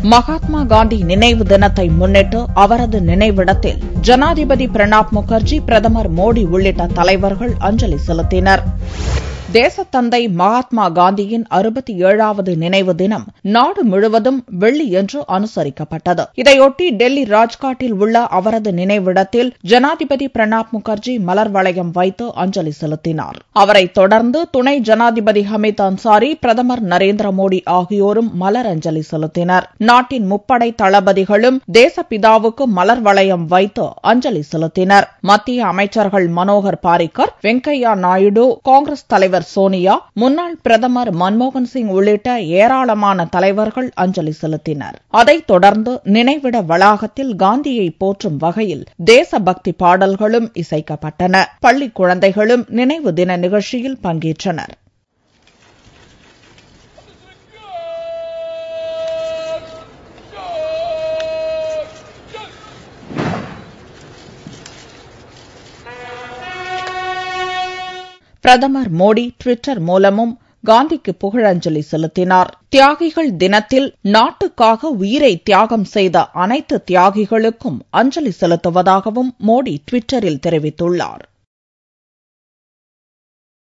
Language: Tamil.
மகாத்மா காந்தி நினைவு தினத்தை முன்னிட்டு அவரது நினைவிடத்தில் ஜனாதிபதி பிரணாப் முகர்ஜி, பிரதமர் மோடி உள்ளிட்ட தலைவர்கள் அஞ்சலி செலுத்தினர். தேசத்தந்தை மகாத்மா காந்தியின் 67வது நினைவு தினம் நாடு முழுவதும் வெள்ளியன்று அனுசரிக்கப்பட்டது. இதையொட்டி டெல்லி ராஜ்காட்டில் உள்ள அவரது நினைவிடத்தில் ஜனாதிபதி பிரணாப் முகர்ஜி மலர் வளையம் வைத்து அஞ்சலி செலுத்தினார். அவரைத் தொடர்ந்து துணை ஜனாதிபதி ஹமீத் அன்சாரி, பிரதமர் நரேந்திர மோடி ஆகியோரும் மலர் அஞ்சலி செலுத்தினர். நாட்டின் முப்படை தளபதிகளும் தேசப்பிதாவுக்கு மலர் வளையம் வைத்து அஞ்சலி செலுத்தினர். மத்திய அமைச்சர்கள் மனோகர் பாரிக்கர், வெங்கையா நாயுடு, காங்கிரஸ் தலைவர் சோனியா, முன்னாள் பிரதமர் மன்மோகன் சிங் உள்ளிட்ட ஏராளமான தலைவர்கள் அஞ்சலி செலுத்தினர். அதைத் தொடர்ந்து நினைவிட வளாகத்தில் காந்தியை போற்றும் வகையில் தேசபக்தி பாடல்களும் இசைக்கப்பட்டன. பள்ளிக் குழந்தைகளும் நினைவு தின நிகழ்ச்சியில் பங்கேற்றனர். பிரதமர் மோடி டுவிட்டர் மூலமும் காந்திக்கு புகழஞ்சலி செலுத்தினார். தியாகிகள் தினத்தில் நாட்டுக்காக உயிரை தியாகம் செய்த அனைத்து தியாகிகளுக்கும் அஞ்சலி செலுத்துவதாகவும் மோடி டுவிட்டரில் தெரிவித்துள்ளார்.